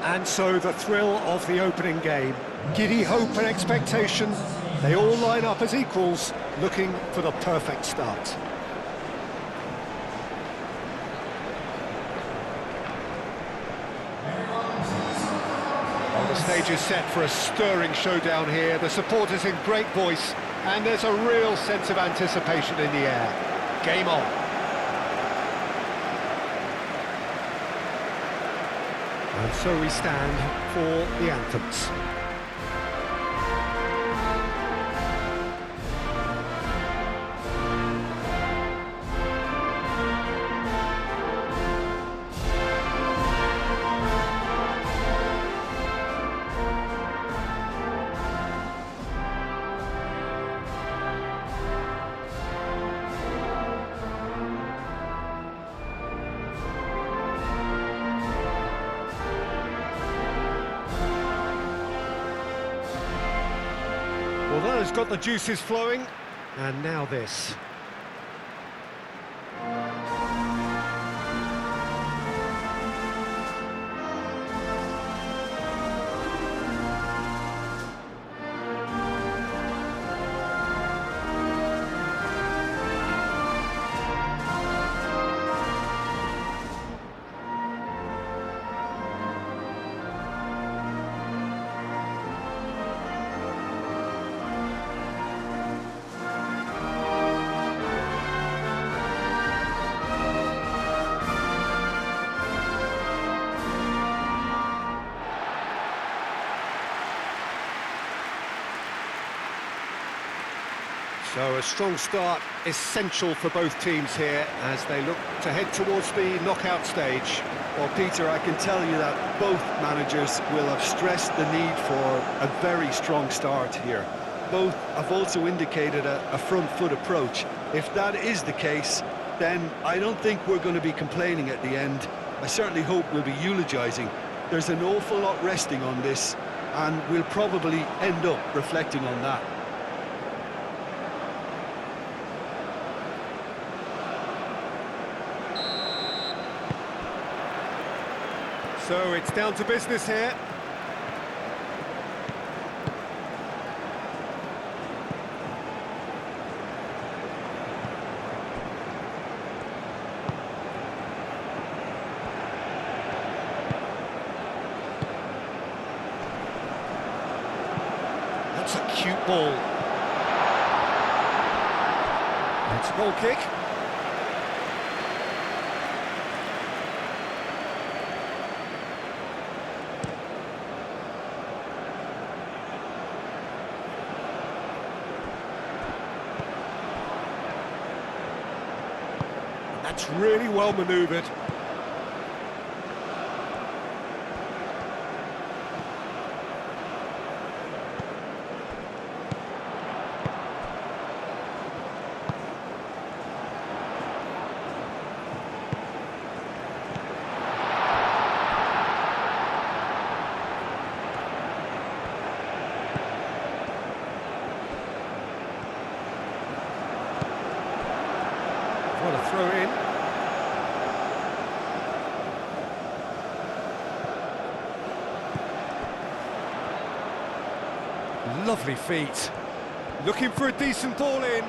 And so the thrill of the opening game. Giddy hope and expectation. They all line up as equals, looking for the perfect start. Well, the stage is set for a stirring showdown here. The supporters in great voice, and there's a real sense of anticipation in the air. Game on. And so we stand for the anthems. Well, that has got the juices flowing, and now this. So a strong start, essential for both teams here as they look to head towards the knockout stage. Well, Peter, I can tell you that both managers will have stressed the need for a very strong start here. Both have also indicated a front foot approach. If that is the case, then I don't think we're going to be complaining at the end. I certainly hope we'll be eulogising. There's an awful lot resting on this, and we'll probably end up reflecting on that. So it's down to business here. That's a cute ball. It's a goal kick. That's really well manoeuvred. What a throw in. Lovely feet. Looking for a decent ball in.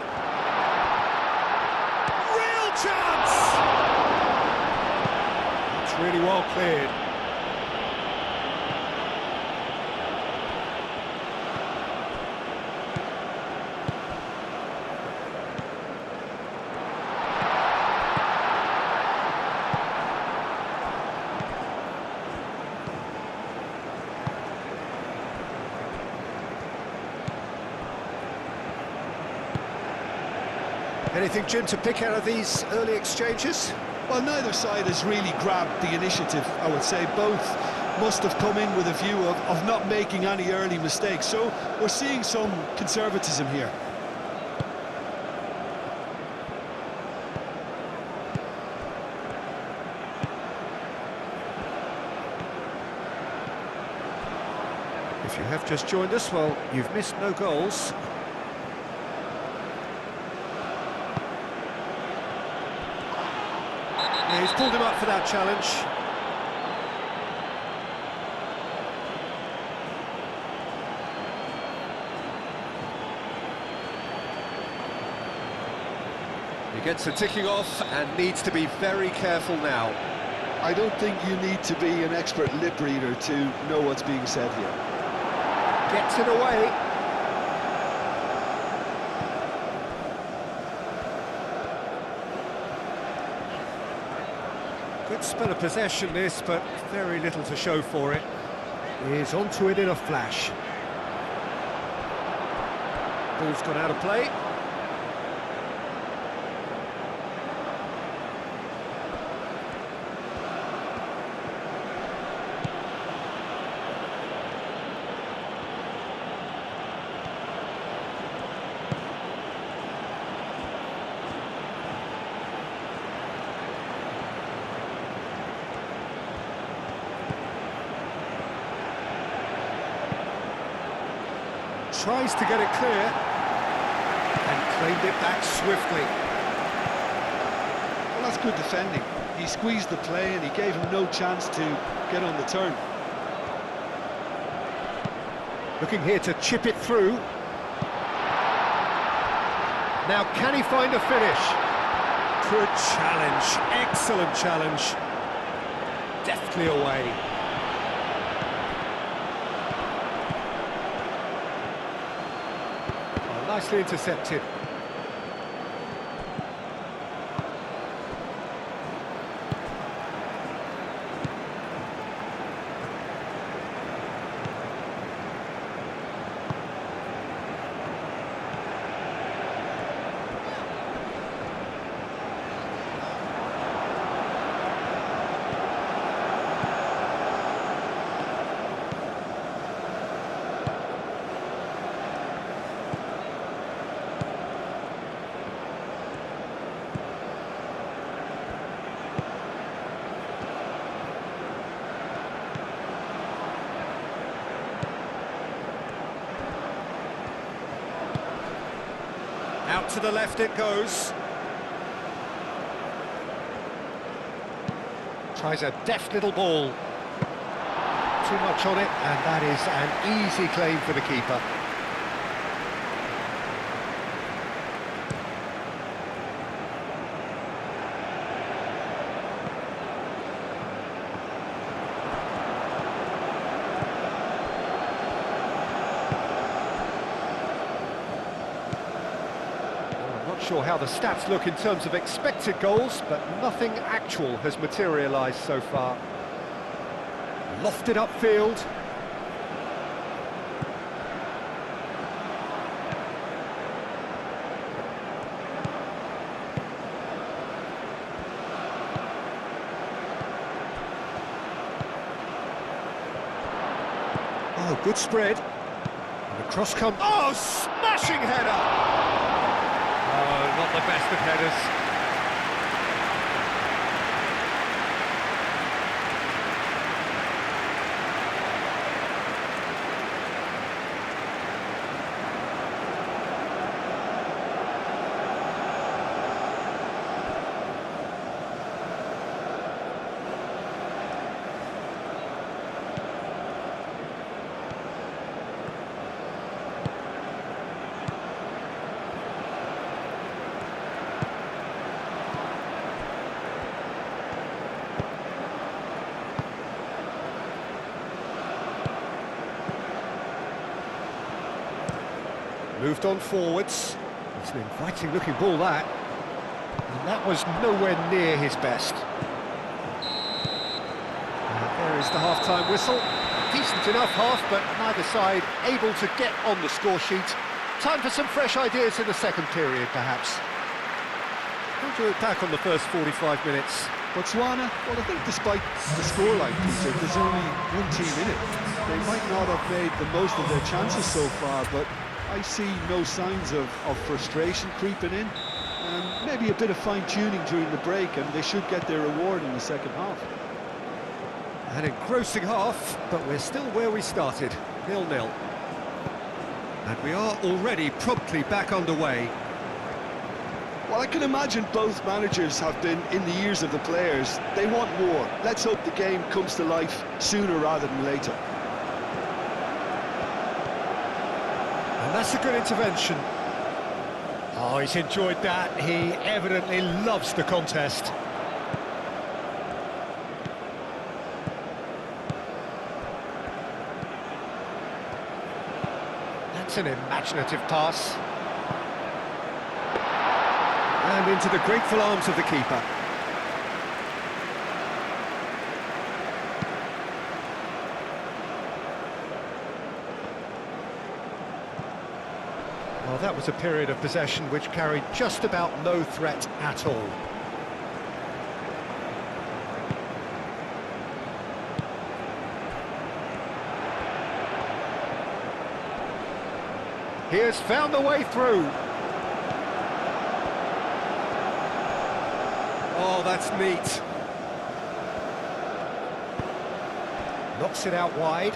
Real chance! It's really well cleared. Anything, Jim, to pick out of these early exchanges? Well, neither side has really grabbed the initiative, I would say. Both must have come in with a view of not making any early mistakes. So we're seeing some conservatism here. If you have just joined us, well, you've missed no goals. Yeah, he's pulled him up for that challenge. Gets the ticking off and needs to be very careful now. I don't think you need to be an expert lip reader to know what's being said here. Gets it away. Good spell of possession this, but very little to show for it. He's onto it in a flash. Ball's gone out of play. Tries to get it clear and claimed it back swiftly. Well, that's good defending. He squeezed the play and he gave him no chance to get on the turn. Looking here to chip it through. Now can he find a finish? Good challenge, excellent challenge. Deftly away. Nicely intercepted. Out to the left it goes. Tries a deft little ball. Too much on it, and that is an easy claim for the keeper. Sure how the stats look in terms of expected goals, but nothing actual has materialised so far. Lofted upfield. Oh, good spread. And the cross comes. Oh, smashing header! Not the best of headers. Moved on forwards. It's an inviting looking ball that. And that was nowhere near his best. And there is the half-time whistle. Decent enough half, but neither side able to get on the score sheet. Time for some fresh ideas in the second period, perhaps. How do you look back on the first 45 minutes? Botswana, well, I think despite the scoreline, Peter, there's only one team in it. They might not have made the most of their chances so far, but I see no signs of frustration creeping in. Maybe a bit of fine-tuning during the break, and they should get their reward in the second half. An engrossing half, but we're still where we started, 0-0. And we are already promptly back underway. Well, I can imagine both managers have been in the ears of the players. They want more. Let's hope the game comes to life sooner rather than later. And that's a good intervention. Oh, he's enjoyed that. He evidently loves the contest. That's an imaginative pass. And into the grateful arms of the keeper. Well, that was a period of possession which carried just about no threat at all. He has found the way through. Oh, that's neat. Knocks it out wide.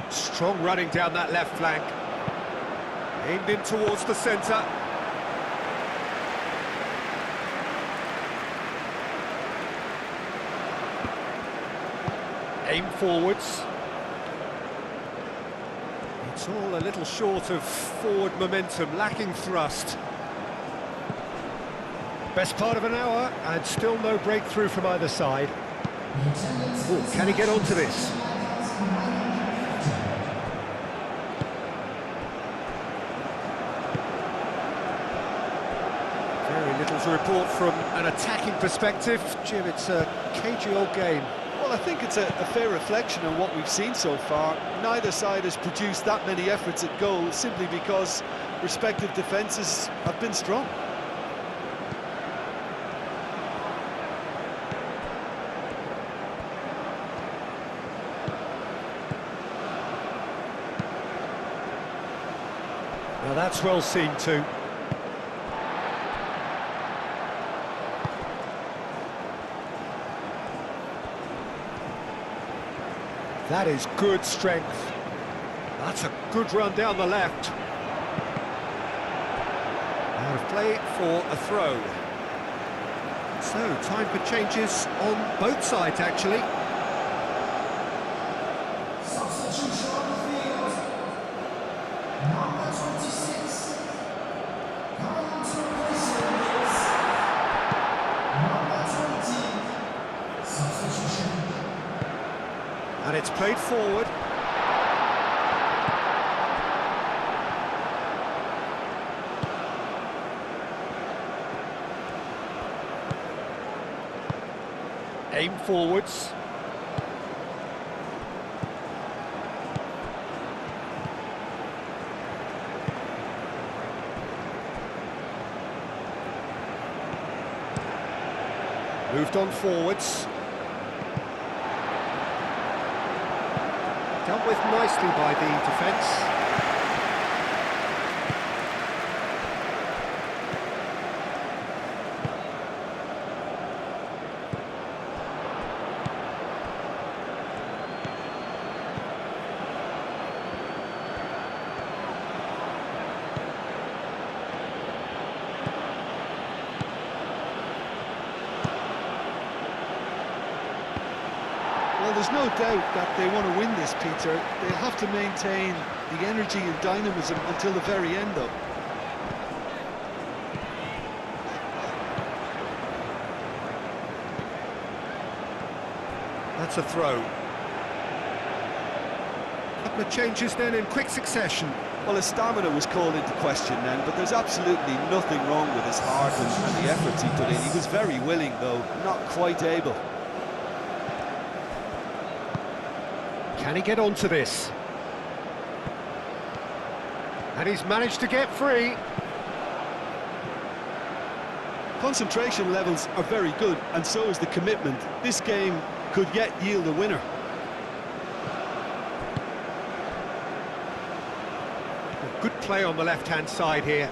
Strong running down that left flank. Aimed in towards the centre. Aim forwards. It's all a little short of forward momentum, lacking thrust. Best part of an hour, and still no breakthrough from either side. Ooh, can he get onto this? Very little to report from an attacking perspective. Jim, it's a cagey old game. Well, I think it's a fair reflection on what we've seen so far. Neither side has produced that many efforts at goal simply because respective defences have been strong. Now that's well seen too. That is good strength. That's a good run down the left. Out of play for a throw. So, time for changes on both sides, actually. Substitution on the field. Number 26. Coming on to replace him is number 20. Substitution. And it's played forward. Aim forwards. Moved on forwards. Dealt with nicely by the defence. Well, there's no doubt that they want to win this, Peter. They'll have to maintain the energy and dynamism until the very end, though. That's a throw. Couple of changes then in quick succession. Well, his stamina was called into question then, but there's absolutely nothing wrong with his heart and the efforts he put in. He was very willing, though, not quite able. Can he get onto this? And he's managed to get free. Concentration levels are very good, and so is the commitment. This game could yet yield a winner. Good play on the left-hand side here.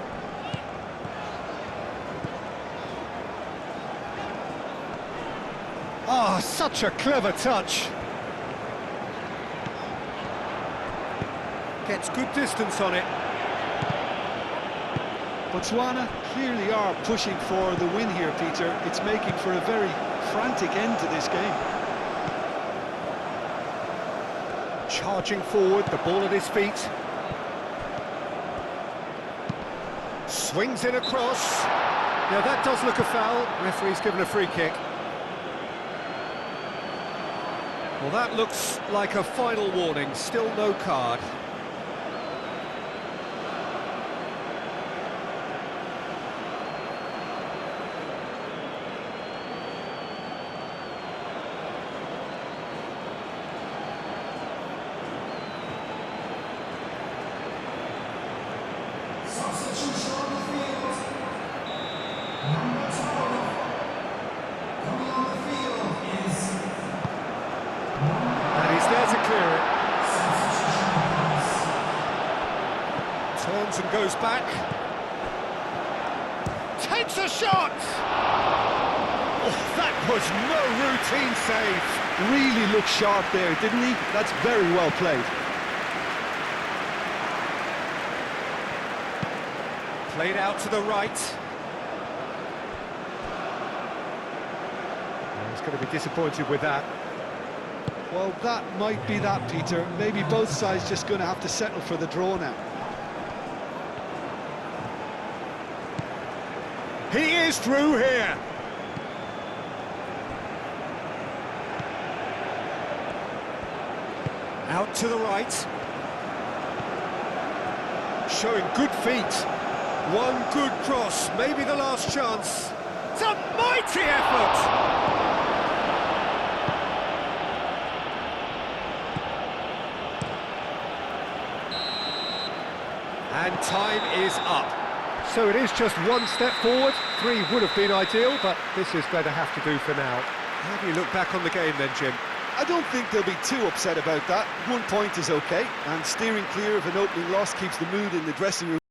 Oh, such a clever touch. Gets good distance on it. Botswana clearly are pushing for the win here, Peter. It's making for a very frantic end to this game. Charging forward, the ball at his feet. Swings in across. Yeah, that does look a foul. Referee's given a free kick. Well, that looks like a final warning. Still no card. Substitution on the field. Number 12. Coming on the field is And he's there to clear it. substitution pass. Turns and goes back. Takes a shot! Oh, that was no routine save. Really looked sharp there, didn't he? That's very well played. Played out to the right. He's going to be disappointed with that. Well, that might be that, Peter. Maybe both sides just going to have to settle for the draw now. He is through here. Out to the right. Showing good feet. One good cross, maybe the last chance. It's a mighty effort! And time is up. So it is just one step forward. 3 would have been ideal, but this is going to have to do for now. How do you look back on the game then, Jim? I don't think they'll be too upset about that. 1 point is okay, and steering clear of an opening loss keeps the mood in the dressing room